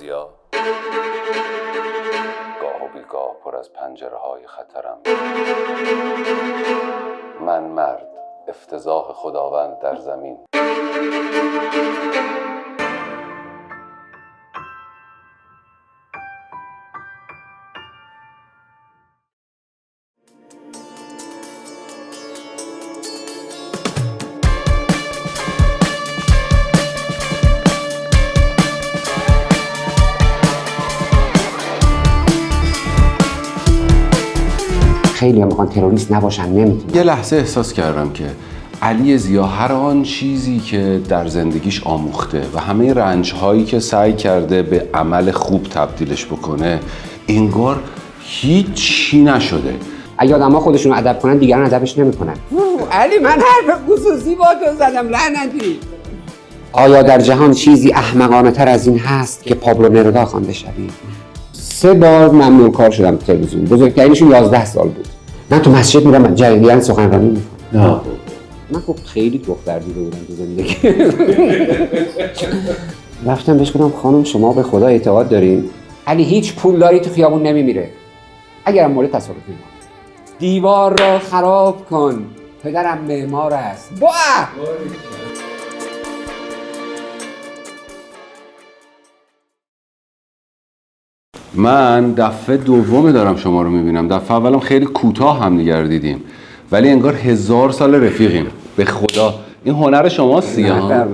سیاه، گاه و بیگاه پر از پنجره های خطرم. من مرد، افتضاح خداوند در زمین. خیلی هم میخوان تروریست نباشن، نمیتونن. یه لحظه احساس کردم که علی ضیا هر آن چیزی که در زندگیش آموخته و همه رنج‌هایی که سعی کرده به عمل خوب تبدیلش بکنه انگار هیچی نشده. اگه آدم‌ها خودشون رو ادب کنن دیگران ادبش نمیکنن. علی من حرف خصوصی با تو زدم لعنتی. آیا در جهان چیزی احمقانه تر از این هست که پابلو نرودا خوانده شوی؟ 3 بار ممنوع کار شدم تلویزیون. بزرگترینشون 11 سال بود. من تو مسجد میرم جریان سخنرانی میکنم. من خب خیلی دختر دیده بودم تو زندگی. رفتم بهش گفتم خانم شما به خدا اعتقاد دارین؟ علی هیچ پولداری تو خیابون نمیمیره. اگرم مورد تصادفی میکنه. دیوار را خراب کن. پدرم معمار است. من دفعه دومه دارم شما رو میبینم. دفعه اولم خیلی کوتاه هم دیگر دیدیم ولی انگار 1000 سال رفیقیم. به خدا این هنر شماست دیگه.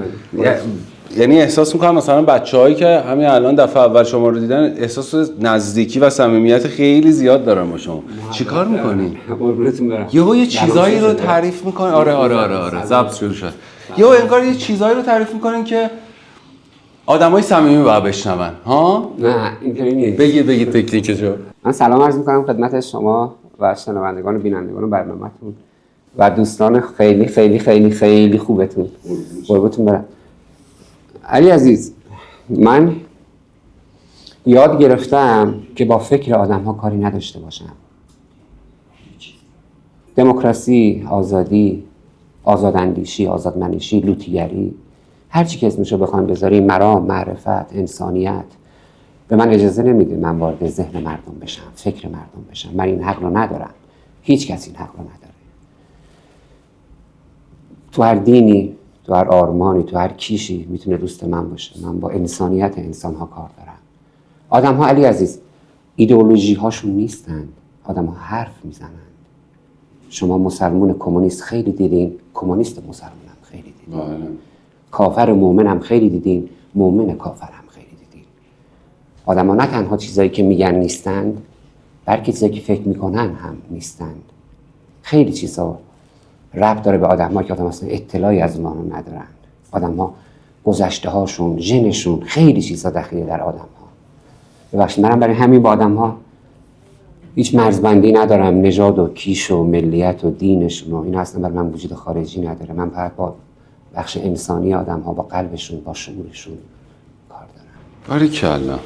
یعنی احساس میکنم مثلا بچه‌هایی که همین الان دفعه اول شما رو دیدن احساس نزدیکی و صمیمیت خیلی زیاد دارن با شما. چیکار میکنی؟ قربونتون برم. یه چیزایی رو تعریف میکنن. آره ضبط شده شد. انگار یه چیزایی رو تعریف میکنن که آدمای صمیمی باید بشنون. ها؟ نه اینطوری نیست. بگید تکنیکشو. من سلام عرض میکنم خدمت شما و شنوندگان و بینندگان برنامه‌تون و دوستان خیلی خیلی خیلی خیلی خوبتون. قربونتون برم. علی عزیز، من یاد گرفتم که با فکر آدم‌ها کاری نداشته باشم. دموکراسی، آزادی، آزاداندیشی، آزادمنشی، لوطیگری، هر چی که اسمشو بخوایم بذاریم، مرام، معرفت، انسانیت به من اجازه نمیده من وارد ذهن مردم بشم، فکر مردم بشم. من این حق رو ندارم. هیچ کس این حق رو نداره. تو هر دینی، تو هر آرمانی، تو هر کیشی میتونه دوست من باشه. من با انسانیت انسان‌ها کار دارم. آدم‌ها علی عزیز ایدئولوژی هاشون نیستن. آدم‌ها حرف میزنن. شما مسلمان کمونیست خیلی دیدین، کمونیست مسلمانم خیلی دیدین. کافر مومنم خیلی دیدین، مومن کافرم خیلی دیدین. آدم‌ها نه تنها چیزایی که میگن نیستند، بلکه چیزایی که فکر میکنن هم نیستند. خیلی چیزا ربط داره به آدم‌ها که آدم‌ها اصلا اطلاعی از اونها ندارن. آدم‌ها گذشته‌هاشون، ژنشون، خیلی چیزا دخیله در آدم‌ها. ببخشید منم برای همین با آدم‌ها هیچ مرزبندی ندارم. نژاد و کیش و ملیت و دینشون و این اصلا برای من وجود خارجی نداره. من فقط با بخش انسانی آدم‌ها، با قلبشون، با شعورشون کار دارم. باریکلا.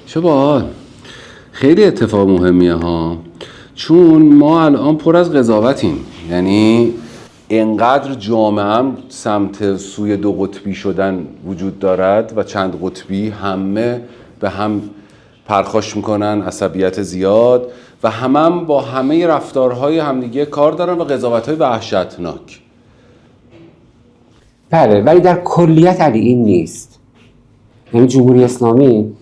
چه باحال. خیلی اتفاق مهمیه ها. چون ما الان پر از قضاوتیم. یعنی انقدر جامعه هم سمت سوی 2 قطبی شدن وجود دارد و چند قطبی همه به هم پرخاش میکنن، عصبیت زیاد و هم با همه رفتارهای همدیگه کار دارن و قضاوت‌های وحشتناک. بله، ولی در کلیت علی این نیست. یعنی جمهوری اسلامی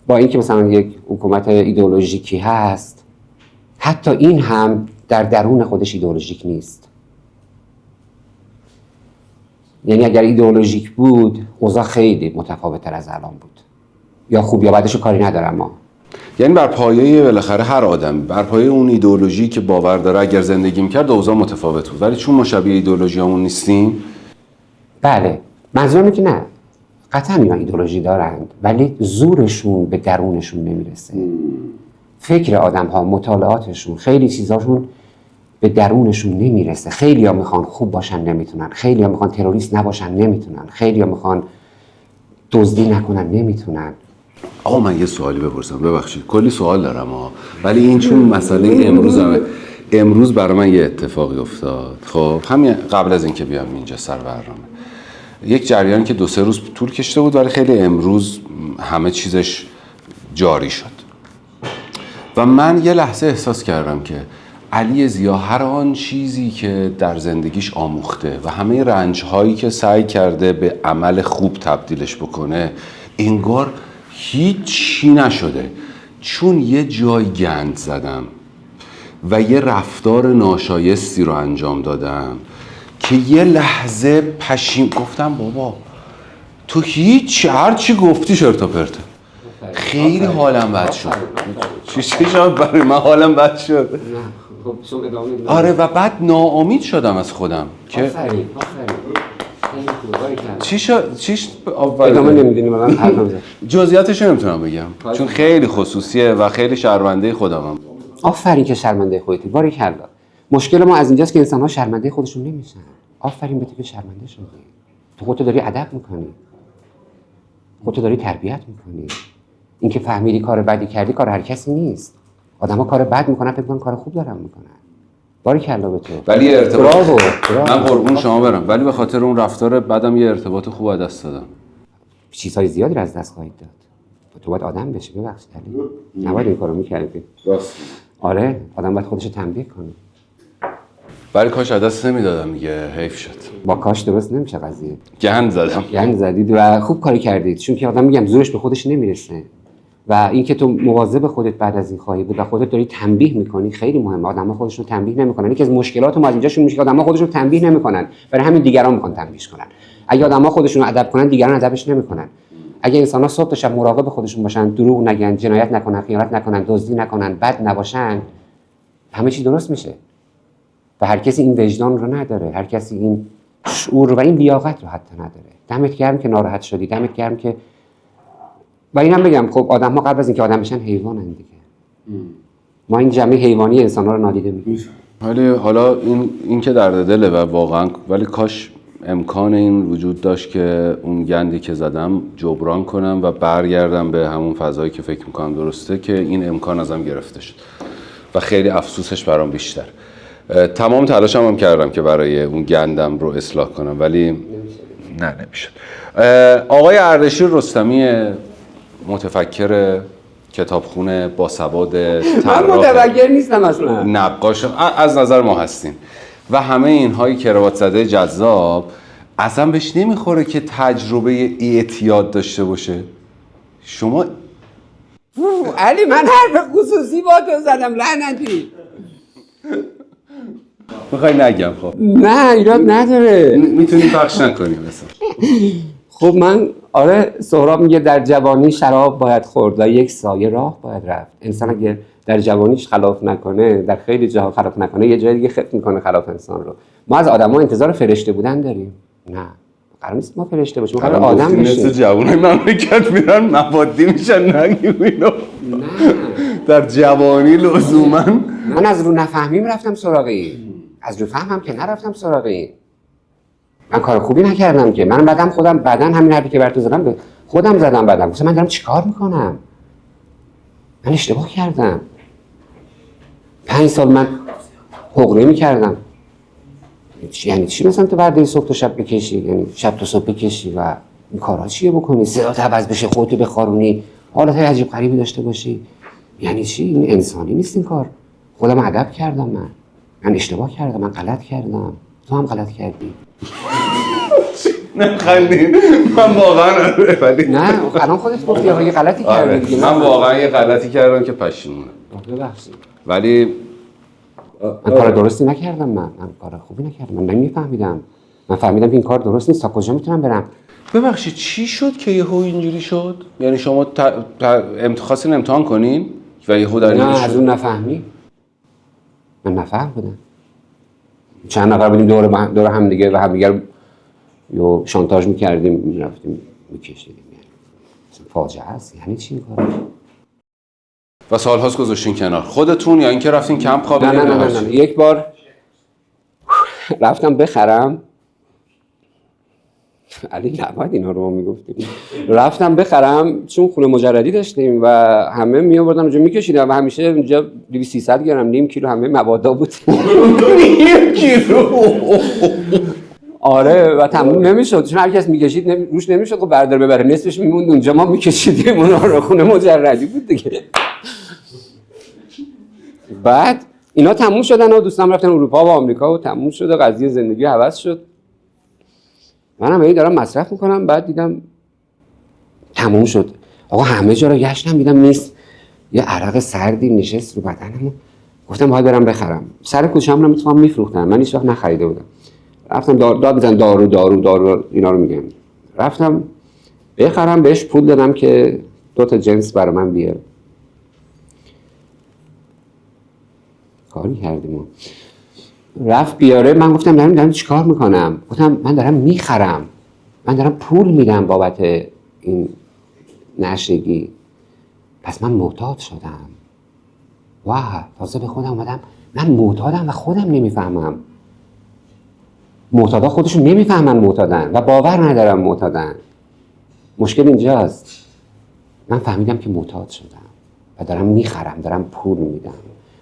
با اینکه مثلا یک حکومت ایدئولوژیکی هست، حتی این هم در درون خودش ایدئولوژیک نیست. یعنی اگر ایدئولوژیک بود اوضاع خیلی متفاوت‌تر از الان بود. یا خوب یا بدش رو کاری ندارم ما. یعنی بر پایه بالاخره هر آدم بر پایه اون ایدئولوژی که باور داره اگر زندگی می‌کرد اوضاع متفاوت بود. ولی چون ما شبیه ایدئولوژیامون نیستیم. بله، منظورم اینه که نه، قطعا اینا ایدئولوژی دارند ولی زورشون به درونشون نمیرسه. فکر آدم‌ها، مطالعاتشون، خیلی چیزاشون به درونشون نمیرسه. خیلی‌ها میخوان خوب باشن نمیتونن، خیلی‌ها میخوان تروریست نباشن نمیتونن، خیلی‌ها میخوان دزدی نکنن نمیتونن. آقا من یه سوالی بپرسم، ببخشید کلی سوال دارم ولی این چون مسئله امروز برای من یه اتفاقی افتاد. خب همین قبل از اینکه بیام اینجا سر برنامه یک جریان که 2-3 روز طول کشیده بود ولی خیلی امروز همه چیزش جاری شد و من یه لحظه احساس کردم که علی ضیا هر آن چیزی که در زندگیش آموخته و همه رنج‌هایی که سعی کرده به عمل خوب تبدیلش بکنه انگار هیچی نشده، چون یه جای گند زدم و یه رفتار ناشایستی رو انجام دادم که یه لحظه گفتم بابا تو هر چی گفتی شرط و پرته. خیلی حالم بد شد. چی شد برای من حالم بد شد؟ آره و بعد ناامید شدم از خودم که چی شد؟ ادامه نمیدونی من حرفم زد. جزئیاتش نمیتونم بگم چون خیلی خصوصیه و خیلی شرمنده خودمم. آفرین که شرمنده خودتی. باریکلا. مشکل ما از اینجاست که انسان‌ها شرمنده خودشون نمیشن. آفرین به تو که شرمنده شدی. تو خودت داری ادب میکنی. خودت داری تربیت میکنی. اینکه فهمیدی کار بدی کردی کار هر کسی نیست. آدم‌ها کار بد میکنن فکر میکنن کار خوب دارن میکنن. باریکلا به تو. ولی ارتباط من قربون شما برم، ولی به خاطر اون رفتار بعدم یه ارتباط خوب از دست دادم. چیزهای زیادی رو از دست خواهید داد. تو باید آدم بشی. ببخشید علی. نباید این کارو می‌کردی. راست. آره، آدم باید خودش رو تنبیه کنه. ولی کاش از دست نمیدادم دیگه، حیف شد. با کاش درست نمیشه قضیه. گند زدم. گند زدید و خوب کاری کردید، چون که آدم میگم زورش به خودش نمیرسه. و اینکه تو مواظب خودت بعد از این خواهی بود و خودت داری تنبیه میکنی خیلی مهمه. آدم‌ها خودشون رو تنبیه نمیکنن. یکی از مشکلات ما از اینجاشون میشه که آدم‌ها خودشون رو تنبیه نمیکنن، برای همین دیگران میخوان تنبیهش کنن. اگه آدم‌ها خودشون رو ادب کنن دیگران ادبش نمیکنن. اگه انسان‌ها صبح تا شب مراقب خودشون باشن، دروغ نگن، جنایت نکنن، خیانت نکنن، دزدی نکنن، بد نباشن، همه چی درست میشه. و هر کسی این وجدان رو نداره، هر کسی این شعور و این لیاقت رو حتی نداره. دمت گرم که ناراحت شدی، دمت گرم که و اینم بگم خب آدم‌ها قبل از اینکه آدم بشن حیوانن دیگه. ما این جمعی حیوانی انسان‌ها رو نادیده میگیریم. ولی حالا این که درد دله و واقعا ولی کاش امکان این وجود داشت که اون گندی که زدم جبران کنم و برگردم به همون فضایی که فکر میکنم درسته، که این امکان ازم گرفته شد و خیلی افسوسش برام بیشتر. تمام تلاشم هم کردم که برای اون گندم رو اصلاح کنم ولی نمیشد. آقای اردشیر رستمی متفکر کتابخونه با سواد من طراح متفکر نیستم اصلا. نقاش از نظر ما هستین و همه اینهای کراوات زده جذاب اصلا بهش نمیخوره که تجربه اعتیاد داشته باشه. شما علی من حرف خصوصی با تو زدم لعنتی. میخوای نگم؟ خب نه ایراد نداره، میتونی پخش نکنیم مثلا. خب من آره سهراب میگه در جوانی شراب باید خورد و یک سایه راه باید رفت. انسان اگه در جوانیش خلاف نکنه، در خیلی جاها خلاف نکنه، یه جای دیگه خف میکنه خلاف انسان رو. ما از آدما انتظار فرشته بودن داریم؟ نه، قرار نیست ما فرشته باشیم، قرار آدم باشیم. مثل جوانای مملکت میرن مبادی میشن، نگیم اینو. نه در جوانی لزوما من از رو نفهمیم رفتم سراغی، از رو فهمم که نرفتم سراغی. من کار خوبی نکردم که. من بعدم همین حرفی که براتون زدم به خودم زدم. بعدم گفتم من دارم چیکار میکنم؟ من اشتباه کردم. 5 سال من حقوقی میکردم. یعنی چی مثلا تو برده صبح تا شب بکشی، یعنی شب تا صبح بکشی و این کارها چیه بکنی؟ صدات عوض بشه، خودتو بخارونی، حالتهای عجیب غریبی داشته باشی. یعنی چی؟ این انسانی نیست این کار. خودم ادب کردم. من اشتباه کردم، من غلط کردم. تو هم غلط کردی. نخندین. من واقعا ولی نه الان خودت گفتی آقا یه غلطی کردی دیگه. من واقعا یه غلطی کردم که پشیمونم. ببخشید. ولی من کار درستی نکردم. من کار خوبی نکردم. من نمیفهمیدم. من فهمیدم که این کار درست نیست. تا کجا میتونم برم؟ ببخشید چی شد که یهو اینجوری شد؟ یعنی شما خواستین امتحان کنین و یهو در نه از اون نفهمی. من نفهم بودم. چند نفر بودیم دور هم دیگه و همدیگر رو شانتاژ میکردیم، میرفتیم میکشیدیم. یعنی فاجعه است. یعنی چی این کار؟ و سال‌هاست گذاشتین کنار خودتون یا اینکه رفتین کمپ خوابیدین؟ نه. یک بار رفتم بخرم. علی نباید اینا رو ما میگفتیم. رفتم بخرم چون خونه مجردی داشتیم و همه میآوردن اونجا میکشیدن و همیشه اونجا 200-300 گرم نیم کیلو همه مبادا بود. نیم کیلو آره و تموم نمیشد چون هر کس میکشید روش نمیشد خب بردار ببره نصفش میموند اونجا ما میکشیدیم اون رو خونه مجردی بود دیگه. بعد اینا تموم شدن و دوستام رفتن اروپا و آمریکا و تموم شد و قضیه زندگی عوض شد. منم هی دارم مصرف میکنم بعد دیدم تموم شد. آقا همه جا رو گشتم دیدم نیست. یه عرق سردی نشست رو بدنم. گفتم باید برم بخرم. سر کوچه‌ام رو میتونم میفروختن. من هیچ وقت نخریده بودم. رفتم داد بزن دارو اینا رو میگم. رفتم بخرم بهش پول دادم که 2 تا جنس برای من بیاره. کاری کردیم. رفت بیاره من گفتم دارم چیکار میکنم؟ گفتم من دارم میخرم. من دارم پول میدم بابت این نشگی. پس من معتاد شدم. تازه به خودم اومدم من معتادم و خودم نمیفهمم. معتادا خودشون نمیفهمن معتادن و باور ندارم معتادن. مشکل اینجاست. من فهمیدم که معتاد شدم و دارم میخرم، دارم پول میدم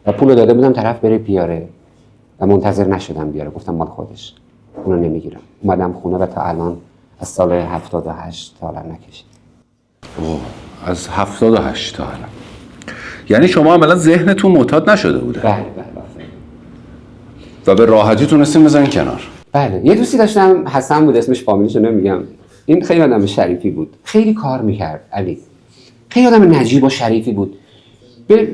و پول داده بودم طرف بره بیاره و منتظر نشدم بیاره. گفتم مال خودش، اونو نمیگیرم. اومدم خونه و تا الان از سال 78 تا الان نکشید. از 78 تا الان. یعنی شما عملا ذهنتون معتاد نشده بوده؟ بله. و به راحتی تونستین بزنین کنار؟ بله. یه دوستی داشتم حسن بود اسمش، فامیلیشو نمیگم. این خیلی آدم شریفی بود. خیلی کار میکرد علی. خیلی آدم نجیب و شریفی بود. به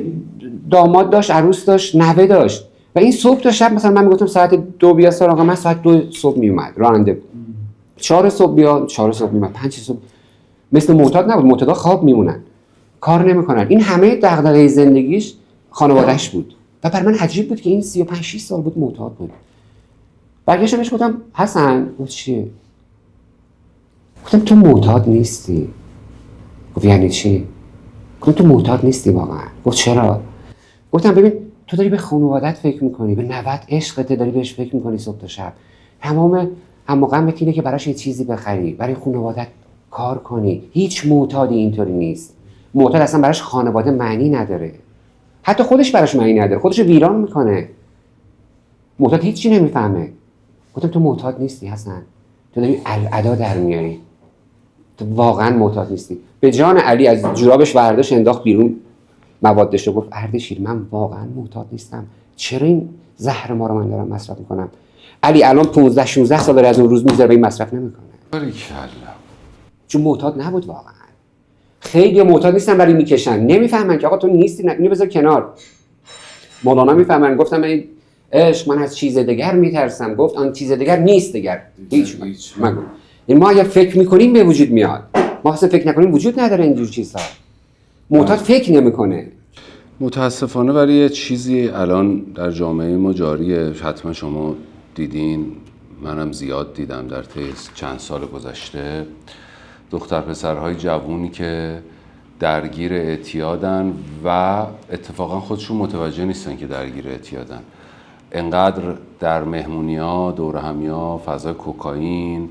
داماد داشت، عروس داشت، نوه داشت. و این صبح تا شب مثلا من میگفتم ساعت 2 بیا سراغ من، ساعت 2 صبح میومد. راننده بود. 4 صبح بیا، 4 صبح میومد، 5 صبح. مثل معتاد نبود. معتادا خواب میمونن. کار نمیکنن. این همه دغدغه زندگیش خانواده‌اش بود. و برای من عجیب بود که این 35 6 سال بود معتاد بود. برگشتم بهش گفتم حسن، گفت چیه؟ گفتم تو معتاد نیستی. گفت یعنی چی؟ گفتم تو معتاد نیستی واقعا. گفت چرا؟ گفتم ببین تو داری به خانوادت فکر میکنی، به نوت عشقت داری بهش فکر میکنی صبح تا شب. تمام هم و غمت اینه که براش یه چیزی بخری، برای خانوادت کار کنی. هیچ معتادی اینطوری نیست. معتاد اصلا براش خانواده معنی نداره. حتی خودش براش معنی نداره. خودش ویران میکنه. معتاد هیچ چی نمیفهمه. گفتم تو معتاد نیستی حسن. تو داری ادا در میاری. تو واقعا معتاد نیستی. به جان علی از جورابش برداشت انداخت بیرون موادش رو. گفت اردشیر من واقعا معتاد نیستم. چرا این زهر ما رو من دارم مصرف میکنم؟ علی الان 15 16 سال داره از اون روز میذاره این مصرف نمیکنه. باریکلا. چون معتاد نبود واقعا. خیلی معتاد نیستن ولی میکشن. نمیفهمن که آقا تو نیستی، اینو بذار کنار. مولانا میفهمن. گفتم این عشق من از چیز دیگر میترسم. گفت آن چیز دیگر نیست دیگر. هیچ مگو. این ما اگر فکر میکنیم به وجود میاد. ما اصلا فکر نکنیم وجود نداره اینجور چیزها. معتاد فکر نمیکنه. متاسفانه ولی یه چیزی الان در جامعه ما جاریه، حتما شما دیدین، منم زیاد دیدم در طی چند سال گذشته، دختر پسرهای جوونی که درگیر اعتیادن و اتفاقا خودشون متوجه نیستن که درگیر اعتیادن. انقدر در مهمونی‌ها، دور همی‌ها، فضای کوکائین،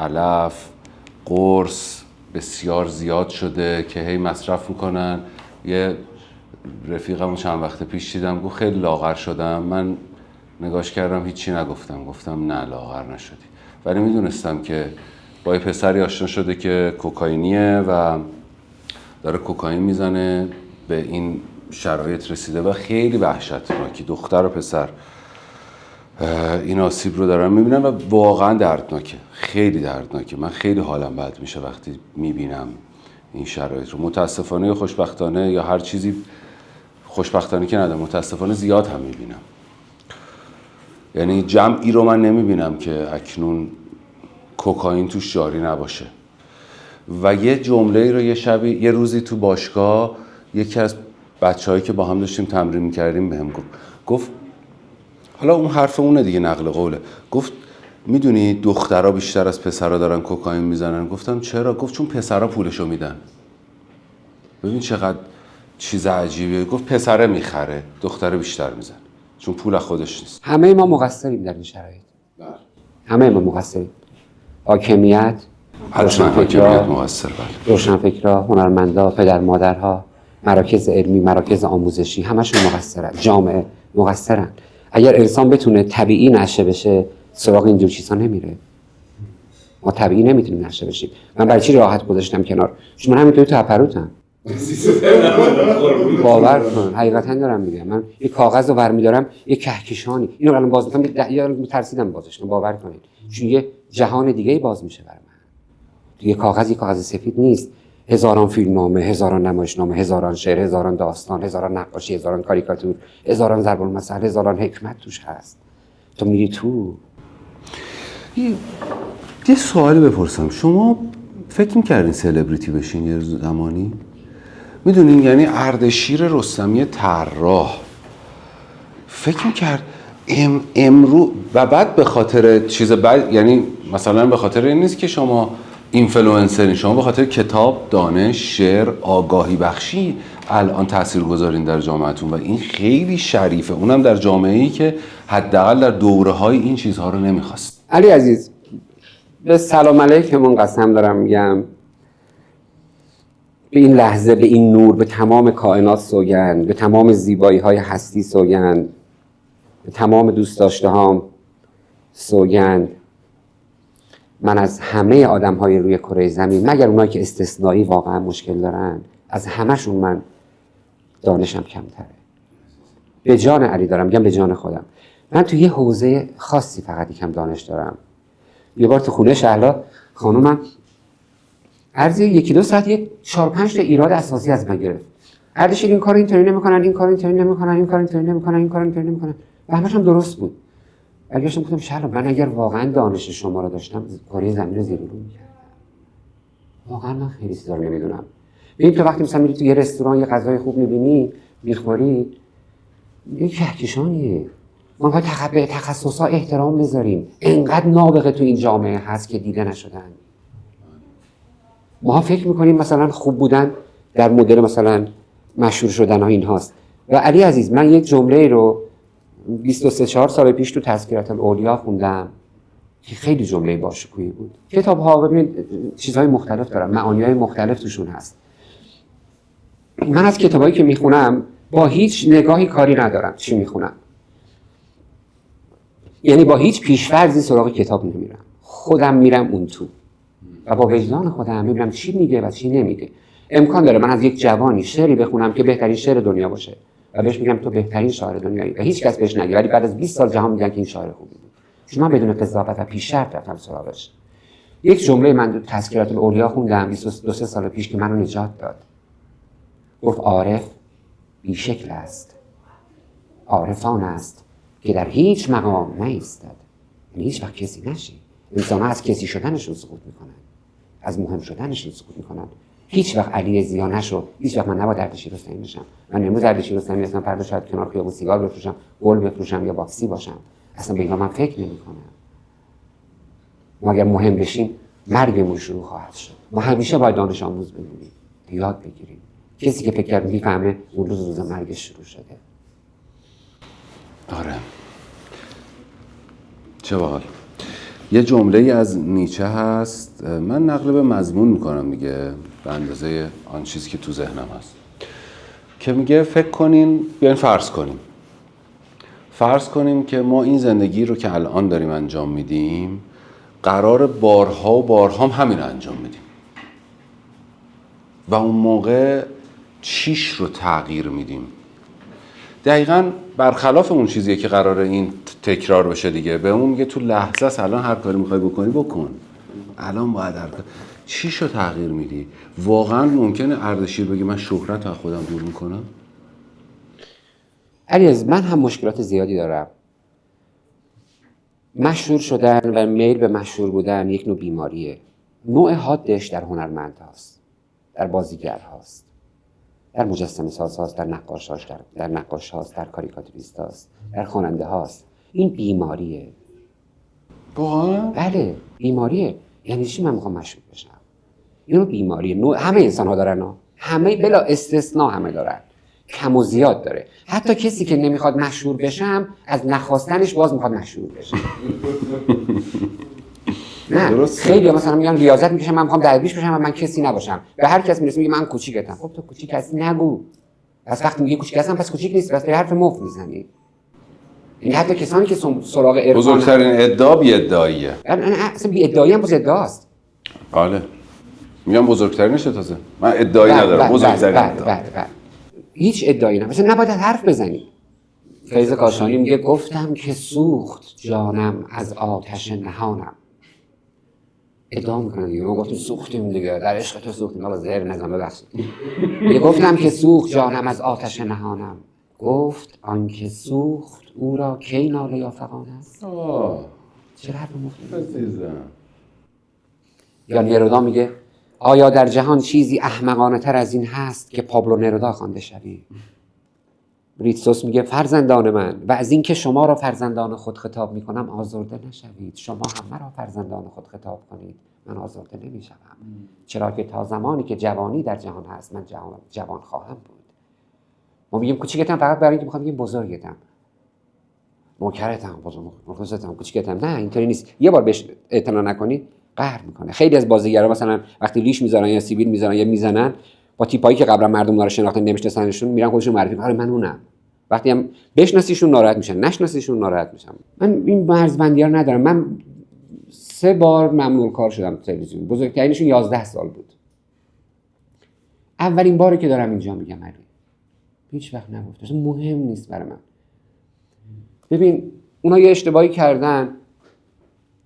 علف، قرص بسیار زیاد شده که هی مصرف میکنن. یه رفیقمو چند وقت پیش دیدم گفت خیلی لاغر شدم. من نگاش کردم هیچی نگفتم. گفتم نه لاغر نشدی. ولی میدونستم که با یه پسری آشنا شده که کوکائینیه و داره کوکائین میزنه، به این شرایط رسیده و خیلی وحشتناکی. دختر و پسر این آسیب رو دارن میبینن و واقعا دردناکه، خیلی دردناکه. من خیلی حالم بد میشه وقتی میبینم این شرایط رو. متاسفانه یا خوشبختانه یا هر چیزی، خوشبختانه که ندارم، متاسفانه زیاد هم میبینم. یعنی جمعی رو من نمیبینم که اکنون کوکائین توش جاری نباشه. و یه جمله رو یه روزی تو باشگاه یکی از بچه‌هایی که با هم داشتیم تمرین می‌کردیم بهم گفت حالا اون حرف اونه دیگه، نقل قوله. گفت میدونی دخترها بیشتر از پسرها دارن کوکائین میزنن. گفتم چرا؟ گفت چون پسرها پولشو میدن. ببین چقدر چیز عجیبه. گفت پسره میخره، دختره بیشتر میزن چون پول خودش نیست. همه ما مقصریم در این شرایط. همه ما مقصریم. حاکمیت، حاکمیت مقصر، بله. روشنفکرها، هنرمندا، پدر مادرها، مراکز علمی، مراکز آموزشی، همشون مقصرن. جامعه مقصرن. اگر انسان بتونه طبیعی نشه بشه، سراغ اینجور چیزا نمیره. ما طبیعی نمیتونیم نشه بشیم. من برای چی راحت گذاشتم کنار؟ چون من همینطوری تپروتم. باور کن، حقیقتا دارم میگم. من یه کاغذ رو برمیدارم، یه کهکشانی اینو الان باز میکنم، یه ترسیدم بازش کنم. باور کنید، چون یه جهان دیگه باز میشه برای من. یه کاغذ سفید نیست. هزاران فیلمنامه، هزاران نمایشنامه، هزاران شعر، هزاران داستان، هزاران نقاشی، هزاران کاریکاتور، هزاران ضرب المثل، هزاران حکمت توش هست. تو میری تو. یه سوالی بپرسم، شما فکر میکردین سلبریتی بشین یه زمانی؟ میدونین یعنی اردشیر رستمی طراح فکر میکرد امرو و بعد به خاطر چیز بعد، یعنی مثلا به خاطر این نیست که شما اینفلوئنسرین، شما به خاطر کتاب، دانش، شعر، آگاهی بخشی الان تأثیر گذارین در جامعهتون و این خیلی شریفه، اونم در جامعه‌ای که حداقل در دوره‌های این چیزها رو نمیخواست. علی عزیز، به سلام علیکمون قسم دارم میگم، به این لحظه، به این نور، به تمام کائنات سوگند، به تمام زیبایی‌های هستی سوگند، به تمام دوست داشته هام سوگند. من از همه آدم‌های روی کره زمین، مگر اونایی که استثنایی واقعا مشکل دارن، از همه‌شون من دانشم کمتره. به جان علی دارم میگم، به جان خودم. من تو یه حوزه خاصی فقط یکم دانش دارم. یه بار تو خونه شهلا خانومم عرض 1-2 ساعت یک 4-5 تا ایراد اساسی از من گرفت. اردشیر این کارو اینطوری نمی‌کنن، این کارو اینطوری نمی‌کنن، این کارو اینطوری نمی‌کنن، این کارو اینطوری نمی‌کنن. و همش هم درست بود. برگشتم گفتم شهلا، من اگر واقعا دانش شما رو داشتم، کره زمین رو زیر و رو می‌کردم. واقعا من خیلی چیزا رو نمی‌دونم. ببین تو وقتی مثلا میری تو یه رستوران یه غذای خوب می‌بینی، می‌خوری، یه کهکشانیه. ما باید به تخصص‌ها احترام بذاریم. انقدر نابغه تو این جامعه هست که دیده نشدن. ما فکر میکنیم مثلا خوب بودن در مدل مثلا مشهور شدن ها این هاست. و علی عزیز، من یک جمله رو 23-4 سال پیش تو تذکرات الاولیا خوندم که خیلی جمله باشکوهی بود. کتاب ها ببینید چیزهای مختلف دارن، معانی‌های مختلف توشون هست. من از کتابایی که میخونم با هیچ نگاهی کاری ندارم چی میخونم. یعنی با هیچ پیش‌فرضی سراغ کتاب نمیرم. خودم میرم اون تو. و با وجدان خودم میبینم چی میگه و چی نمیگه. امکان داره من از یک جوانی شعری بخونم که بهترین شعر دنیا باشه و بهش میگم تو بهترین شاعر دنیایی و هیچ کس بهش نگه، ولی بعد از 20 سال جهان میگن که این شاعر خوبی بود، چون من بدون قضاوت و پیش شرط رفتم سراغش. یک جمله من تو تذکرات الاولیا خوندم 22-23 سال پیش که منو نجات داد. گفت عارف بیشکل است، عارفان است که در هیچ مقام نایستد. یعنی هیچ وقت کسی نشی. انسان ها از کسی شدنشون سقوط میکنن، از مهم شدنشون سقوط میکنن. هیچ وقت علی ضیا نشو، هیچ وقت من نباید اردشیر رستمی بشم. من امروز اردشیر رستمی هستم، فردا شاید کنار خیابون سیگار بفروشم، گل بفروشم یا باکسی باشم. اصلا به اینا من فکر نمیکنم. ما اگر مهم بشیم مرگمون شروع خواهد شد. ما همیشه باید دانش آموز بمونیم، یاد بگیریم. کسی که فکر کرد میفهمه اون روز مرگش شروع شده. آره، چه باحال. یه جمله از نیچه هست، من نقل به مضمون میکنم دیگه به اندازه آن چیزی که تو ذهنم هست، که میگه فکر کنین، بیاین فرض کنیم که ما این زندگی رو که الان داریم انجام میدیم قرار بارها و بارها همین انجام میدیم و اون موقع چیش رو تغییر میدیم. دقیقاً برخلاف اون چیزیه که قراره این تکرار بشه دیگه. به اون میگه تو لحظه است، الان هر کاری میخوای بکنی بکن، الان باید هر کاری. چیشو تغییر میدی؟ واقعاً ممکنه اردشیر بگه من شهرت رو از خودم دور میکنم؟ علی، من هم مشکلات زیادی دارم. مشهور شدن و میل به مشهور بودن یک نوع بیماریه. نوع حادش در هنرمند هاست، در بازیگر هاست، در مجسمه ساز هاست، در نقاش هاست، در کاریکاتوریست هاست، در خواننده هاست. این بیماریه. بله، بیماریه. یعنی چی من میخوام مشهور بشم؟ اینو بیماریه. همه انسان ها دارن، همه بلا استثناء همه دارن. کم و زیاد داره. حتی کسی که نمیخواد مشهور بشم از نخواستنش باز میخواد مشهور بشه. نه، خیلی مثلا میگن ریاضت میکشم، من میخوام درویش بشم و من کسی نباشم. به هر کس میرسه میگه من کوچیکتم. خب تو کوچیک هستی نگو. پس وقتی میگه کوچیک هستم پس کوچیک نیست، پس به حرف مفت میزنی. این حتی کسانی که سراغ عرفان بزرگترین ادعا بی ادعاییه. اصلا بی ادعایی هم ادعاست. بله میگم بزرگترینشه تازه. من ادعایی ندارم. بزرگترین ادعا. هیچ ادعایی ندارم. مثلا نباید حرف بزنی. فیض کاشانی میگه گفتم که سوخت جانم از آتش نهانم. ادعا میکنه دیگه ما گفتیم سوختیم دیگه، در عشق تو سوختیم. حالا زهر نزن ببخشید. میگه گفتم که سوخت جانم از آتش نهانم. گفت آنکه سوخت او را کی ناله یا فغان است. چه حرف مفتی. یا نرودا میگه آیا در جهان چیزی احمقانه تر از این هست که پابلو نرودا خوانده شوی؟ ریتسوس میگه فرزندان من و از اینکه شما را فرزندان خود خطاب میکنم آزرده نشوید. شما هم مرا فرزندان خود خطاب کنید، من آزرده نمیشوم. چرا که تا زمانی که جوانی در جهان هست من جوان خواهم بود. ما میگیم کوچیکتم فقط برای اینکه میخوام بگیم بزرگتم، نوکرتم، بزرگتم، کوچیکتم. نه اینطوری نیست. یه بار بهش اعتنا نکنی قهر میکنه. خیلی از بازیگرا مثلا وقتی ریش میذارن یا سیبیل میذارن یا میزنن با تیپایی که قبلا مردم اونها رو شناختن نمیشناسنشون، میرن خودشون معرفی میکنن من اونم. وقتی هم بشناسیشون ناراحت میشن، نشناسیشون ناراحت میشن. من این مرزبندی ها رو ندارم. من 3 بار ممنوع کار شدم تو تلویزیون. بزرگترینشون 11 سال بود. اولین باری که دارم اینجا میگم علی هیچ وقت نگفتم، مهم نیست برای من. ببین اونا یه اشتباهی کردن.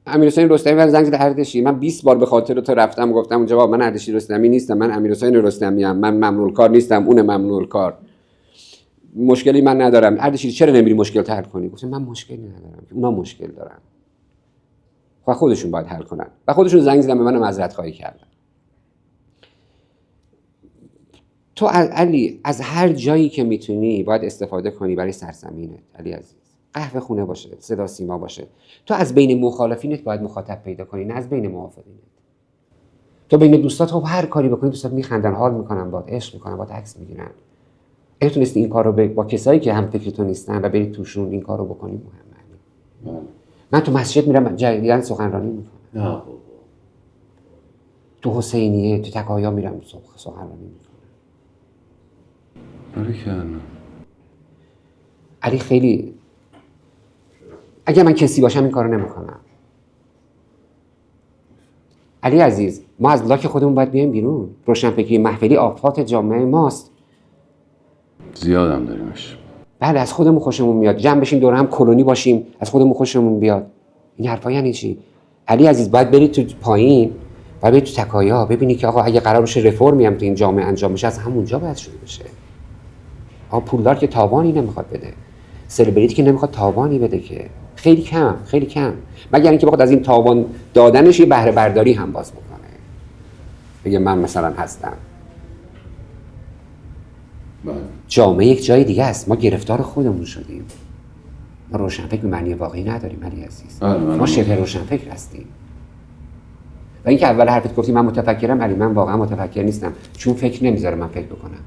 امیرحسین رستمی من زنگ زد اردشی. من 20 بار به خاطر تو رفتم گفتم اونجا بابا من اردشیر رستمی نیستم، من امیرحسین رستمی ام، من ممنوع کار نیستم، اون ممنوع کار. مشکلی من ندارم. اردشیر چرا نمیری مشکل حل کنی؟ گفتم من مشکلی ندارم، اونا مشکل دارن. خودشون باید حل کنن. و خودشون زنگ زدن به من معذرت خواهی کردن. تو علی از هر جایی که میتونی باید استفاده کنی برای سرزمینت. علی عزیز قهوه خونه باشه، صدا سیما باشه. تو از بین مخالفینت باید مخاطب پیدا کنی، نه از بین موافقینت. تو بین دوستات خب هر کاری بکنی دوستات میخندن، حال میکنن، باهات عشق میکنن، باهات عکس میگیرن. اگه تونستی این کارو با کسایی که هم فکر تو نیستن و برید توشون این کارو بکنی مهمه. من تو مسجد میرم جدیداً سخنرانی میکنم. نه تو حسینیه، تو تکایا میرم سخنرانی میکنم. علی خیلی اگه من کسی باشم این کارو نمیکنم. علی عزیز ما از لاک خودمون باید بیایم بیرون. روشنفکری محفلی آفات جامعه ماست. زیادم داریمش. بله از خودمون خوشمون میاد. جمع بشیم دور هم کلونی باشیم از خودمون خوشمون بیاد. این حرفا یعنی چی؟ علی عزیز باید برید تو پایین، باید برید تو تکایا ببینی که آقا اگه قرار باشه رفرمی هم تو این جامعه انجام بشه از همونجا باید شروع بشه. آقا پولدار که تاوانی نمیخواد بده. سلبریتی که نمیخواد تاوانی بده که خیلی کم. مگر اینکه بخواد از این تاوان دادنش یه بهره برداری هم باز بکنه. بگه من مثلا هستم. جامعه یک جای دیگه است. ما گرفتار خودمون شدیم. ما روشنفکر به معنی واقعی نداریم علی عزیز. ما شبه روشنفکر هستیم. و اینکه اول حرفت گفتی من متفکرم، علی من واقعا متفکر نیستم چون فکر نمیذاره من فکر بکنم.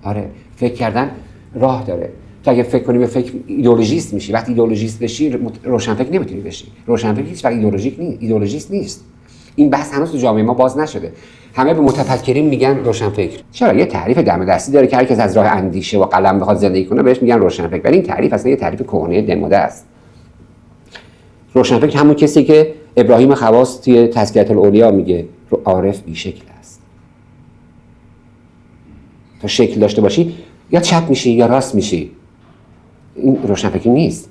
آره فکر کردن راه داره. تو اگه فکر کنی به فکر ایدئولوژیست میشی. وقتی ایدئولوژیست بشی روشنفکر نمیتونی بشی. روشنفکر هیچ وقت ایدئولوژیست نیست. این بحث هنوز تو جامعه ما باز نشده. همه به متفکرین میگن روشنفکر. چرا؟ یه تعریف دم دستی داره که هر کس از راه اندیشه و قلم بخواد زندگی کنه بهش میگن روشنفکر. ولی این تعریف اصلا یه تعریف کهنه دموده است. روشنفکر همون کسی که ابراهیم خواص توی تزکیة الاولیا میگه عارف بیشکل است. تو شکل داشته باشی یا چپ میشی یا راست میشی. این روشنفکری نیست.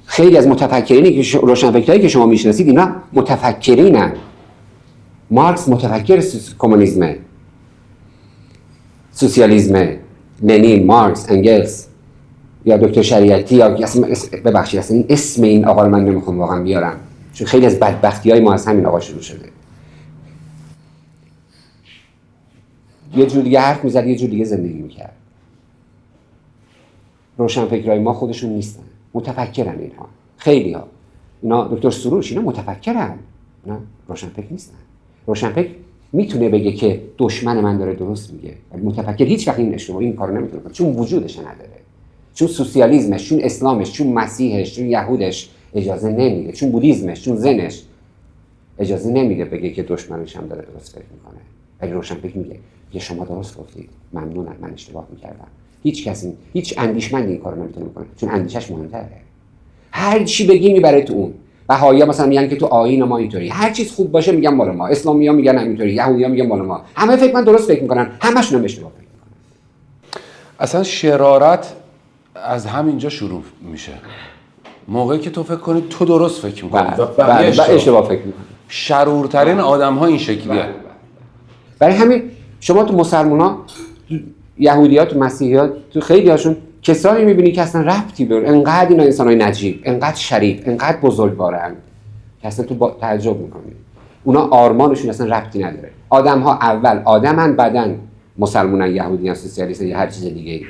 خیلی از متفکرینی که روشنفکرایی که شما میشناسید اینا متفکرینن. مارکس متفکر کمونیسمه، سوسیالیسمه، لنین، مارکس، انگلس یا دکتر شریعتی یا ببخشید اصلا اسم این آقا رو من نمیخوام واقعا بیارم چون خیلی از بدبختی‌های ما از همین آقا شروع شده. یه جور دیگه حرف میزد یه جور دیگه زندگی میکرد. روشنفکرای ما خودشون نیستن، متفکرن اینها. خیلی ها اینا دکتر سروش اینا متفکرن، نه روشنفکر نیستن. روشنفکر میتونه بگه که دشمن من داره درست میگه، ولی متفکر هیچ وقت این کارو نمیتونه کنه چون وجودش نداره. چون سوسیالیسمش، چون اسلامش، چون مسیحش، چون یهودش اجازه نمیده، چون بودیسمش، چون زنش اجازه نمیده بگه که دشمنش هم داره درست فکر میکنه. ولی روشنفکر میگه شما درست گفتید، ممنونم، من اشتباه میکردم. هیچ کسی، هیچ اندیشمندی این کارو نمیتونه بکنه، چون اندیشش مهمتره. هر چی بگی میبره تو اون. بهائی‌ها مثلا میگن که تو آیین ما اینطوری، هر چیز خوب باشه میگن مال ما، اسلامی‌ها میگن همینطوری، یهودی‌ها میگن مال ما. همه فکر من درست فکر میکنن، همشون هم اشتباه فکر میکنن. اصلا شرارت از همینجا شروع میشه. موقعی که تو فکر کنی تو درست فکر میکنی و اشتباه فکر میکنی. شرورترین آدم‌ها این شکلیه. برای همین شما تو مسلمان‌ها، یهودی‌ها، تو مسیحی‌ها، تو خیلی هاشون کسایی می‌بینی که اصلا ربطی به انقدر اینا انسان‌های نجیب، انقدر شریف، انقدر بزرگوارن که اصلا تو تعجب می‌کنی. اونا آرمانشون اصلا ربطی نداره. آدم‌ها اول آدمن، بعدن مسلمانن، یهودیان، سوسیالیستن یا هر چیز دیگه‌ای.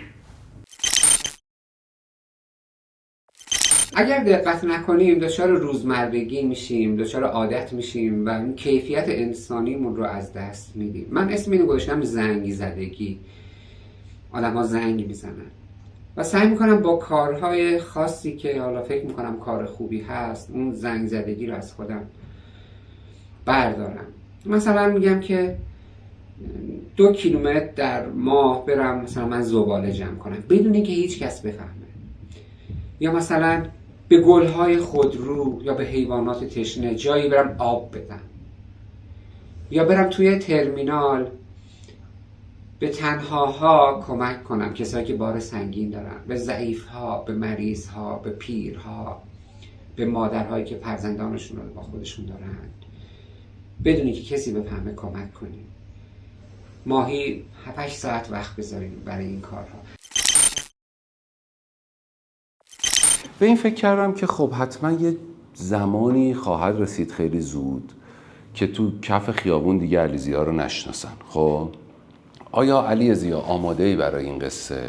اگر دقت نکنیم دچار روزمرگی میشیم، دچار عادت میشیم و این کیفیت انسانیمون رو از دست میدیم. من اسم اینو گذاشتم زنگ زدگی. آدم‌ها زنگ میزنن و سعی میکنم با کارهای خاصی که حالا فکر میکنم کار خوبی هست اون زنگ زدگی رو از خودم بردارم. مثلا میگم که 2 کیلومتر در ماه برم مثلا من زباله جمع کنم بدون اینکه هیچ کس بفهمه، یا مثلا به گلهای خودرو یا به حیوانات تشنه جایی برم آب بدم، یا برم توی ترمینال به تنهاها کمک کنم، کسایی که بار سنگین دارن، به ضعیفها، به مریضها، به پیرها، به مادرهایی که فرزندانشون رو با خودشون دارن، بدونی که کسی بفهمه کمک کنیم. ماهی 7-8 ساعت وقت بذاریم برای این کارها. به این فکر کردم که خب حتما یه زمانی خواهد رسید خیلی زود که تو کف خیابون دیگه علیزی‌ها رو نشناسن. خب آیا علی ضیا آماده‌ای برای این قصه؟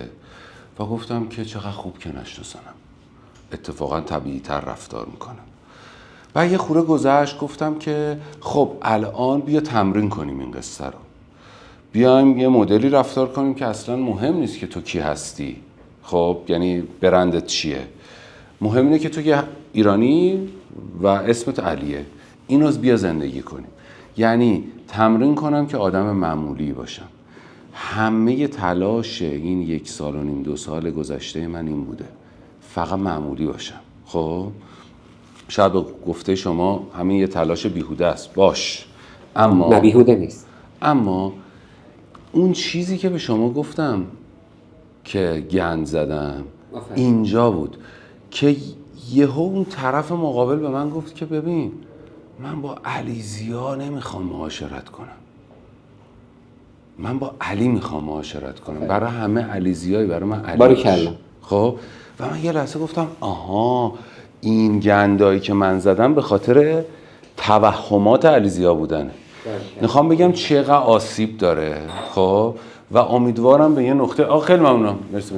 و گفتم که چقدر خوب که نشناسنم، اتفاقا طبیعی‌تر رفتار میکنم. و یه خوره گذشت گفتم که خب الان بیا تمرین کنیم این قصه رو، بیایم یه مدلی رفتار کنیم که اصلا مهم نیست که تو کی هستی، خب یعنی برندت چیه، مهم اینه که تو یه ایرانی و اسمت علیه، اینو بیا زندگی کنیم. یعنی تمرین کنم که آدم معمولی باشم. همه تلاش این 1.5 سال 2 سال گذشته من این بوده، فقط معمولی باشم. خب شاید به گفته شما همین یه تلاش بیهوده است، باش، اما نه بیهوده نیست. اما اون چیزی که به شما گفتم که گند زدم اینجا بود که یهو اون طرف مقابل به من گفت که ببین من با علی ضیا نمیخوام معاشرت کنم، من با علی میخوام معاشرت کنم. برای همه علی ضیایی، برای من علی باش. خب و من یه لحظه گفتم آها این گندایی که من زدم به خاطر توهمات علی ضیا بودنه. میخوام بگم چقدر آسیب داره. خب و امیدوارم به یه نقطه خیلی ممنونم، مرسی.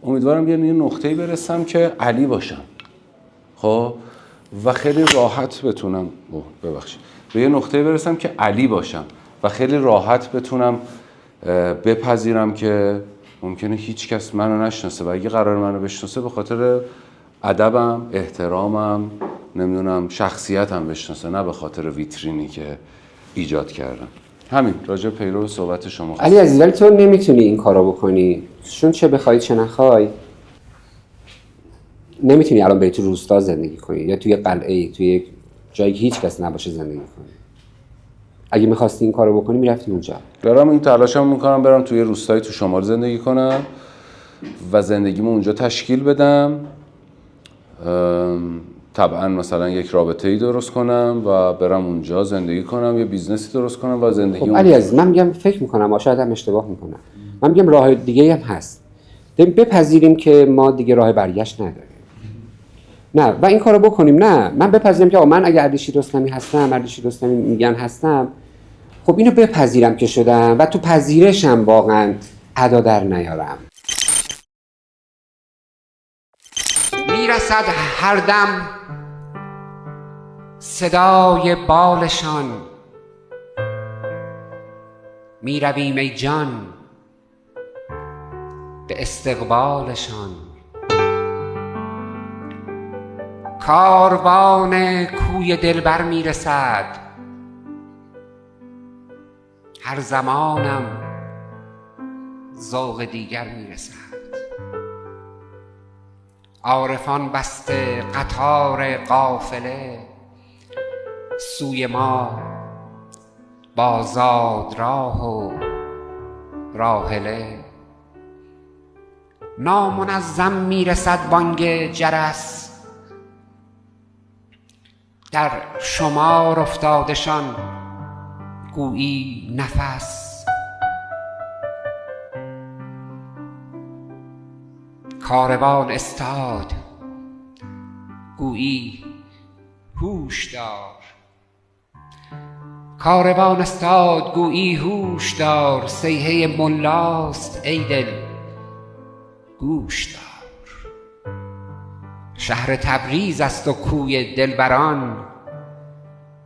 امیدوارم به یه نقطه‌ای برسم که علی باشم. خب و خیلی راحت بتونم به یه نقطه‌ای برسم که علی باشم و خیلی راحت بتونم بپذیرم که ممکنه هیچ کس منو نشناسه و اگه قرار منو بشناسه به خاطر ادبم، احترامم، نمیدونم شخصیتم بشناسه، نه به خاطر ویترینی که ایجاد کردم. همین راجع پیرو صحبت شما. علی عزیز ولی تو نمیتونی این کارو بکنی، چون چه بخوای چه نخوای نمیتونی الان بری تو روستا زندگی کنی یا توی قلعه‌ای، توی یک جایی که هیچ کس نباشه زندگی کنی. اگه می‌خواستی این کارو بکنی میرفتی اونجا. برام این تلاشمو میکنم برم توی روستایی تو شمال زندگی کنم و زندگیمو اونجا تشکیل بدم. طبعا مثلا یک رابطه‌ای درست کنم و برم اونجا زندگی کنم، یه بیزنسی درست کنم و زندگی خب علی عزیز من میگم فکر میکنم شاید هم اشتباه میکنم، من میگم راه دیگه هم هست. بپذیریم که ما دیگه راه برگشت نداریم. نه و این کارو بکنیم. نه من بپذیرم که من اگه اردشیر رستمی هستم، اردشیر رستمی میگن هستم، خب اینو بپذیرم که شدم و تو پذیرشم واقعا ادا در نیارم. میرسد هر دم صدای بالشان، میرویم ای جان به استقبالشان. کاروان کوی دلبر میرسد، هر زمانم ذوق دیگر میرسد. عارفان بسته قطار قافله، سوی ما با زاد راه و راحله. نامنظم میرسد بانگ جرس، در شمار افتادشان گویی نفس. کاروان استاد گویی هوش دار، کاروان استاد گویی هوش دار. صیحه ملاست ای دل گوش دار. شهر تبریز است و کوی دلبران،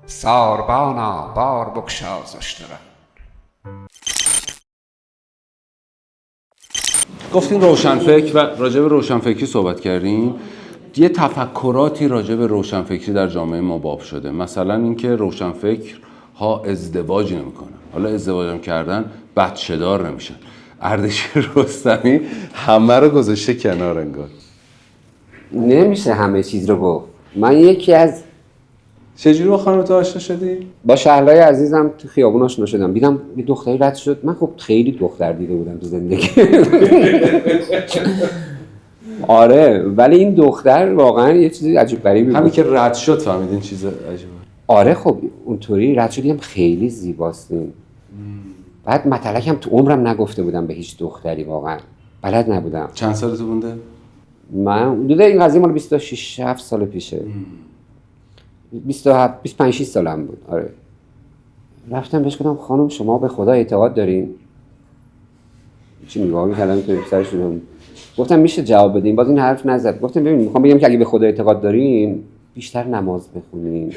ساربانا بار بگشا ز اشتران. گفتین روشنفکر و راجع به روشنفکری صحبت کردیم. یه تفکراتی راجع به روشنفکری در جامعه ما باب شده، مثلا اینکه روشنفکر ها ازدواج نمیکنن، حالا ازدواج هم کردن بچه دار نمیشن. اردشیر رستمی همه رو گذاشته کنار انگار. نمیشه همه چیز رو گفت. من یکی از چجوری با خانم تو آشنا شدی؟ با شهلای عزیزم تو خیابون آشنا شدم. دیدم یه دختری رد شد. من خب خیلی دختر دیده بودم تو زندگی. آره، ولی این دختر واقعا یه چیزی عجیب غریبی بود. همین که رد شد فهمیدین چیز عجیبه. آره خب اونطوری رد شدیم، خیلی زیباستیم. بعد مطلق هم تو عمرم نگفته بودم به هیچ دختری، واقعا بلد نبودم. چند سال تو بونده؟ من دیده این قضیه مال 26 7 سال پیشه. 27 25 6 سالم بود. آره. رفتم بهش گفتم خانم شما به خدا اعتقاد دارین؟ چی نگاه می‌کردم تو سرش شدم. گفتم میشه جواب بدین؟ باز این حرف نزد. گفتم ببین میخوام بگم که اگه به خدا اعتقاد دارین بیشتر نماز بخونین،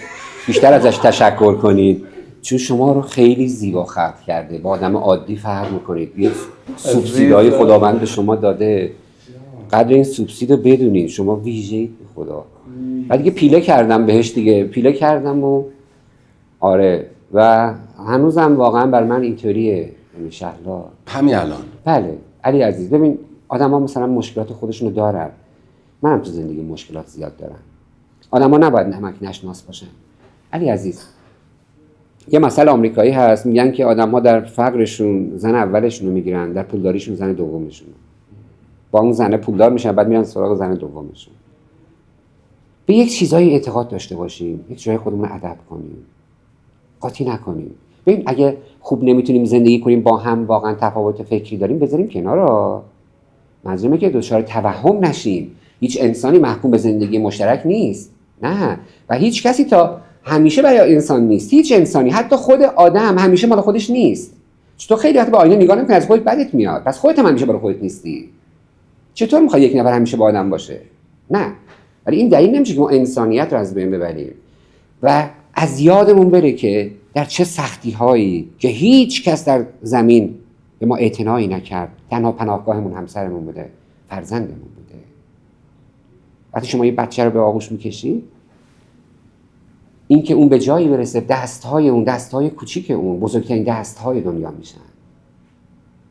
بیشتر ازش تشکر کنید، چون شما رو خیلی زیبا خلق کرده، با آدم عادی فرق میکنید. یه سوبسیدهای خداوند به شما داده، قدر این سوبسید رو بدونید، شما ویژه‌اید به خدا. بعد دیگه پیله کردم بهش دیگه، پیله کردم و آره، و هنوزم واقعا بر من اینطوریه. یعنی شهلا همین الان. بله علی عزیز، ببین آدما مثلا مشکلات خودشونو دارن، منم تو زندگی مشکلات زیاد دارم. آدما نباید نمک نشناس باشن. علی عزیز یه مسئله آمریکایی هست، میگن که آدم‌ها در فقرشون زن اولشون رو میگیرن، در پولداریشون زن دومشون. با اون زنه پولدار میشن، بعد میرن سراغ زن دومشون. به یک چیزایی اعتقاد داشته باشیم، یک جای خودمون رو ادب کنیم، قاطی نکنیم. ببین اگه خوب نمیتونیم زندگی کنیم، با هم واقعا تفاوت فکری داریم، بذاریم کنار. منظورمه که دچار توهم نشیم. هیچ انسانی محکوم به زندگی مشترک نیست، نه، و هیچ کسی تا همیشه برای انسان نیست. هیچ انسانی، حتی خود آدم همیشه مال خودش نیست. چطور خیلی وقت به آینه نگاه نمی‌کنی از خودت بدت میاد، پس خودت هم همیشه برای خودت نیستی. چطور می‌خوای یک نفر همیشه با آدم باشه؟ نه. ولی این دلیل نمیشه که ما انسانیت رو از بین ببریم و از یادمون بره که در چه سختی‌هایی که هیچ کس در زمین به ما اعتنایی نکرد، تنها پناهگاهمون همسرمون بوده، فرزندمون بوده. وقتی شما یه بچه رو به آغوش می‌کشی، این که اون به جایی برسه دست‌های کوچیک اون بزرگترین دست‌های دنیا میشن.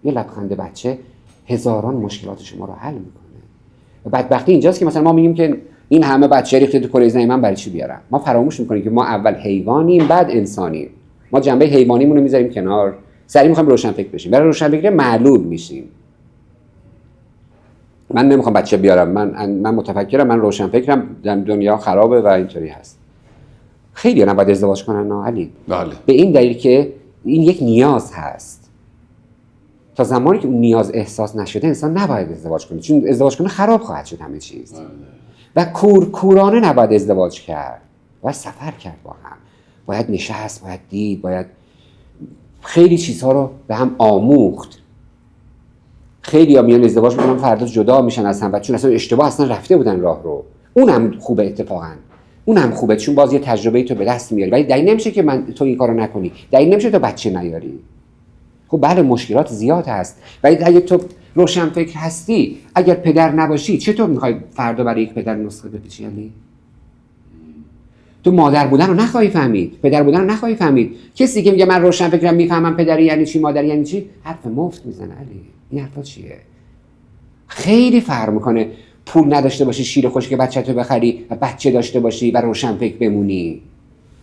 یه لبخند بچه هزاران مشکلات شما رو حل میکنه. و بدبختی اینجاست که مثلا ما میگیم که این همه بچه ریخته تو کره زمین، من برای چی بیارم؟ ما فراموش میکنیم که ما اول حیوانیم بعد انسانیم. ما جنبه حیوانیمون رو میذاریم کنار، سریع میخوایم روشنفکر بشیم. برای روشنفکری معلول میشیم. من نمیخوام بچه بیارم، من متفکرم، من روشنفکرم، دنیا خرابه و اینطوری هست. خیلی نباید ازدواج کنن علی. بله. به این دلیل که این یک نیاز هست. تا زمانی که اون نیاز احساس نشده انسان نباید ازدواج کنه، چون ازدواج کنه خراب خواهد شد همه چیز. و کورانه نباید ازدواج کرد، باید سفر کرد با هم، باید نشست، باید دید، باید خیلی چیزها رو به هم آموخت. خیلی ها میان ازدواج میکنن فردا جدا میشن از هم، و چون اصلا اشتباه اصلا رفته بودن راه رو. اونم خوبه، اتفاقا اونم خوبه، چون باز یه تجربه تو به دست میاری. ولی دلیل نمیشه که تو این کارو نکنی، دلیل نمیشه تو بچه نیاری. خب بله مشکلات زیاد هست، ولی اگه تو روشنفکر هستی، اگر پدر نباشی، چطور میخوای فردا برای یک پدر نسخه بپیچی؟ یعنی تو مادر بودن رو نخواهی فهمید، پدر بودن رو نخواهی فهمید. کسی که میگه من روشنفکرم میفهمم پدری یعنی چی، مادری یعنی چی، حرف مفت میزنه علی. این حرفا چیه؟ خیلی فرق میکنه پول نداشته باشی شیر خشک بچه‌تو بخری و بچه داشته باشی و روشنفکر بمونی.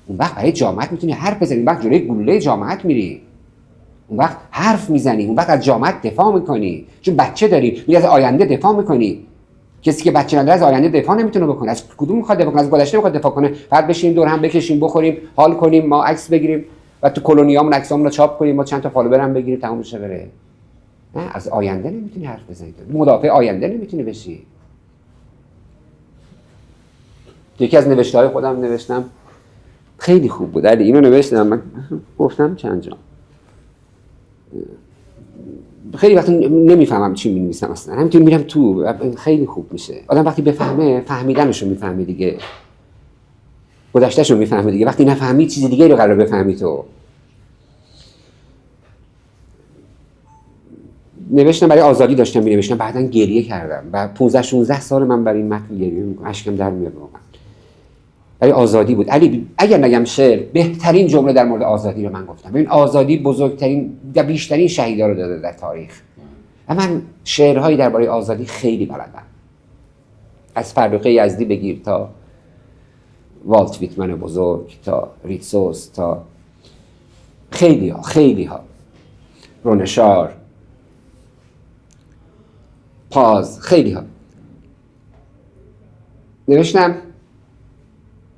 اون وقت برای جامعت میتونی حرف بزنی، اون وقت جلوی گلوله جامعت میری، اون وقت حرف میزنی، اون وقت از جامعت دفاع میکنی، چون بچه داری میری از آینده دفاع میکنی. کسی که بچه نداره از آینده دفاع نمیتونه بکنه. از کدوم میخواد دفاع کنه؟ از گذشته میخواد دفاع کنه. بعد بشینیم دور هم بکشیم، بخوریم، حال کنیم، ما عکس بگیریم و تو کلونیامون عکسامون رو چاپ کنیم، ما چند تا فالوور هم بگیریم، تموم بشه بره. نه، از آینده نمیتونی حرف بزنی، مدافع آینده نمیتونی بشی. یکی از نوشته‌های خودم نوشتم خیلی خوب بود علی، اینو نوشتم، من گفتم چند جا. خیلی وقت نمیفهمم چی می‌نویسم اصلا، همینطور میرم تو، خیلی خوب میشه. آدم وقتی بفهمه فهمیدنشو میفهمه دیگه، گذشتهشو میفهمه دیگه. وقتی نفهمی چیز دیگه رو قرار بفهمی. تو نوشتم برای آزادی داشتم می‌نوشتم، بعدن گریه کردم و 15 16 سال من برای این متن گریه می‌کنم، اشکم در میاد واقعا. برای آزادی بود علی. اگر نگم شعر، بهترین جمله در مورد آزادی رو من گفتم. ببین آزادی بزرگترین و بیشترین شهیدا رو داده در تاریخ. و من شعرهایی درباره آزادی خیلی بلدم، از فرخ یزدی بگیر تا والت ویتمن بزرگ، تا ریتسوس، تا خیلی ها رونشار، پاز، خیلی ها نوشتم.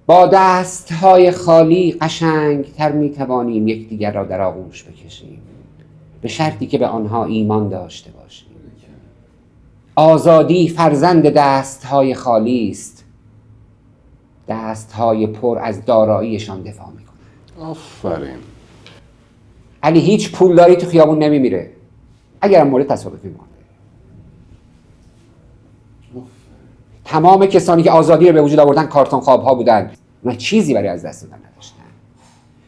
با دست‌های خالی قشنگ‌تر می‌توانیم یکدیگر را در آغوش بکشیم، به شرطی که به آنها ایمان داشته باشیم. آزادی فرزند دست‌های خالی است، دست‌های پر از داراییشان دفاع می‌کنند. آفرین. علی هیچ پولداری تو خیابون نمی‌میره، اگرم مورد تصادفی مورد. تمام کسانی که آزادی رو به وجود آوردن کارتون خواب‌ها بودن، اونا چیزی برای از دست دادن نداشتن.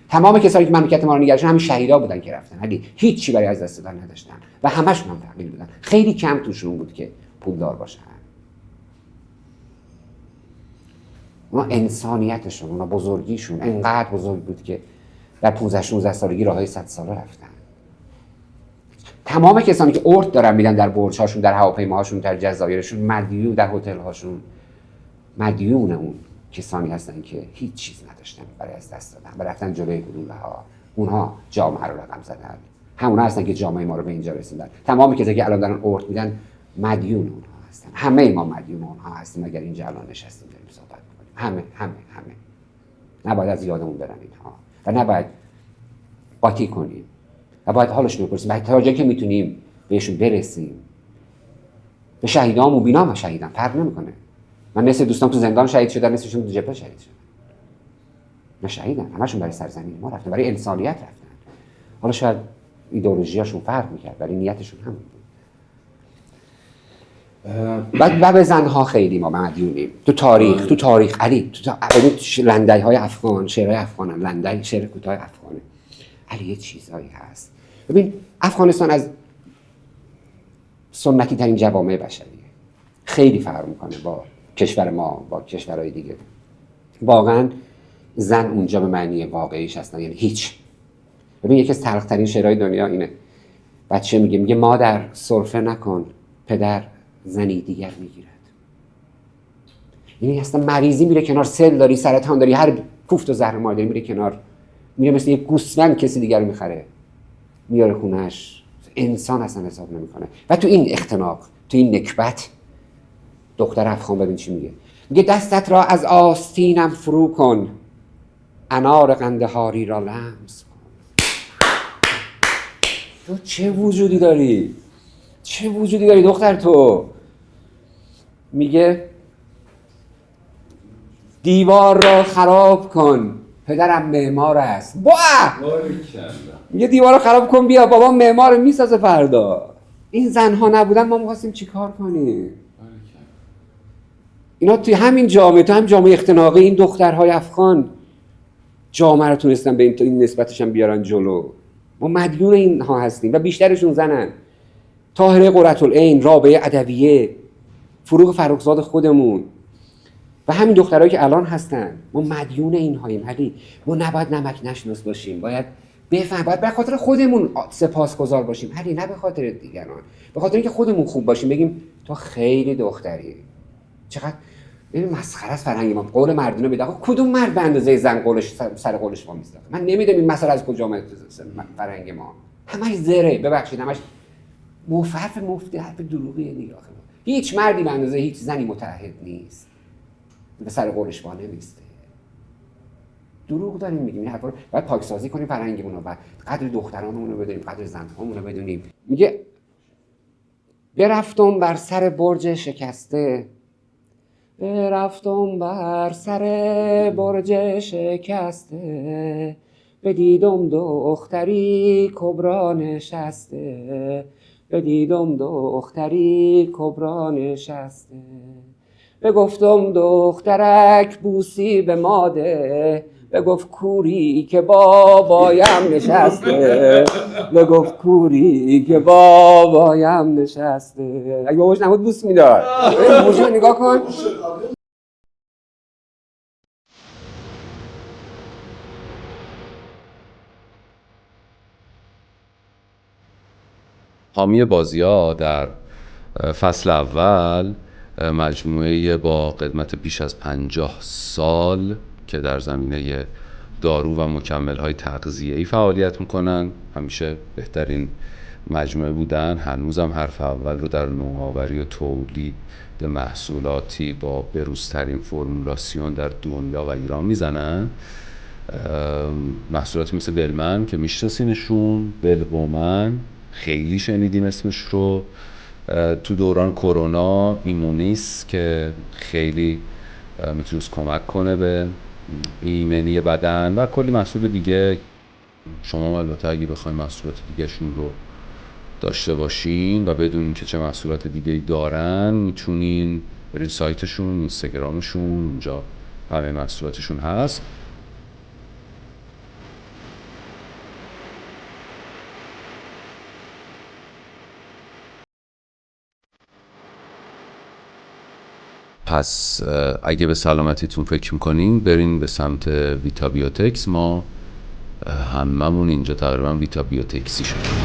تمام کسانی که مملکت ما رو نگهداشتن همین شهیدا بودن که رفتن، ولی هیچی برای از دست دادن نداشتن و همشون هم فقیر بودن. خیلی کم توشون بود که پولدار باشن. اونا انسانیتشون، اونا بزرگیشون انقدر بزرگ بود که در 15 16 سالگی راههای 100 ساله رفتن. تمام کسانی که ارد دارن میدن در برج‌هاشون، در هواپیماهاشون، در جزایرشون، مدیون، در هتل‌هاشون، مدیون اون کسانی هستن که هیچ چیز نداشتن برای از دست دادن و رفتن جلوی گلوله‌ها. اونها جامعه رو رقم زدن. همونا هستن که جامعه ما رو به اینجا رسوندن. تمام کسایی که الان دارن ارد میدن مدیون اونها هستن. همه ما مدیون اونها هستیم اگر اینجا الان نشستیم داریم صحبت می‌کنیم. همه. نباید از یادمون برن اینها و نباید قاطی کنیم و باید حالشون رو بپرسیم و تا جایی که میتونیم بهشون برسیم. به شهیدامون بینا و شهیدان فرق نمیکنه. من نصف دوستان تو زندان شهید شدن، نصفشون تو جبهه شهید شدن. نه شهیدن، همشون برای سرزمین ما رفتن، برای انسانیت رفتن. حالا شاید ایدئولوژیاشون فرق میکرد ولی نیتشون همون بود. و به زنها خیلی ما مدیونیم. تو تاریخ علی، تو لندی‌های افغان، شعرهای افغانن، لندی شعر کوتاه افغانه. علی یه چیزایی هست. ببین افغانستان از سنتی ترین جوامع بشریه. خیلی فرق میکنه با کشور ما، با کشورهای دیگه. واقعا زن اونجا به معنی واقعیش هستن، یعنی هیچ. ببین یکی از تلخ‌ترین شعرهای دنیا اینه. بچه میگه مادر سرفه نکن، پدر زنی دیگر میگیرد. یعنی اصلا مریضی میره کنار، سل داری، سرطان داری، هر کوفت و زهر مار داری، میره کنار، میره مثل یک گوسفند کسی دیگر رو میخره، میاره خونه‌اش. انسان اصلا حساب نمیکنه. و تو این اختناق، تو این نکبت، دختر افغان ببین چی میگه دستت را از آستینم فرو کن، انار قندهاری را لمس کن. تو چه وجودی داری دختر؟ تو میگه دیوار را خراب کن، پدرم معمار است. میگه دیوار را خراب کن، بیا بابا معمار میسازه فردا. این زنها نبودن ما می‌خواستیم چیکار کنیم؟ اینا توی همین جامعه، تو همین جامعه اختناقی، این دخترهای افغان جامعه رو تونستن به این نسبتش هم بیارن جلو. ما مدیون اینها هستیم و بیشترشون زنن. طاهره قرةالعین، رابعه عدویه، فروغ فرخزاد خودمون و همین دخترایی که الان هستن، ما مدیون اینهاییم. علی ما نباید نمک نشناس باشیم، باید بفهم، باید به خاطر خودمون سپاسگزار باشیم، علی، نه به خاطر دیگران، به خاطر اینکه خودمون خوب باشیم. بگیم تو خیلی دختری، چقدر ببین مسخره است فرهنگ ما. قول مردونه بده. آقا کدوم مرد به اندازه زن قولش سر قولش وایسه؟ من نمیدونم این مسئله از کجا اومده فرهنگ ما. همش زره، ببخشید، همش حرف مفتی، حرف دروغیه دیگه. هیچ مردی به اندازه هیچ زنی متعهد نیست، به سر قولش وا نمیسته. دروغ داریم میگیم. این حرفا رو باید پاکسازی کنیم فرهنگمون رو، بعد قدر دخترانمون رو بدونیم، قدر زنهامون رو بدونیم. میگه برفتم بر سر برج شکسته، برفتم بر سر برج شکسته، بدیدم دختری کبرا نشسته، بدیدم دختری کبرا نشسته، بگفتم دخترک بوسی به ماده، بگفت کوری که بابایم نشسته، بگفت کوری که بابایم نشسته. اگه باباش نبود بوس میداد. موجود نگاه کن. حامی بازی‌ها در فصل اول مجموعه با قدمت بیش از 50 سال که در زمینه دارو و مکمل‌های تغذیه‌ای فعالیت می‌کنن، همیشه بهترین مجموعه بودن. هنوزم حرف اول رو در نوآوری و تولید محصولاتی با بروزترین فرمولاسیون در دنیا و ایران میزنن. محصولاتی مثل ولمن که میشناسینشون، ولومن خیلی شنیدیم اسمش رو، تو دوران کرونا ایمونیس که خیلی میتونست کمک کنه به ایمنی بدن، و کلی محصول دیگه. شما البته اگه بخواید محصولات دیگه شون رو داشته باشین و بدونین که چه محصولات دیگه‌ای دارن، میتونین برین سایتشون، اینستاگرامشون، اونجا همه محصولاتشون هست. پس اگه به سلامتیتون فکر میکنین برین به سمت ویتا بیوتکس. ما هممون اینجا تقریبا ویتا بیوتکسی شدیم.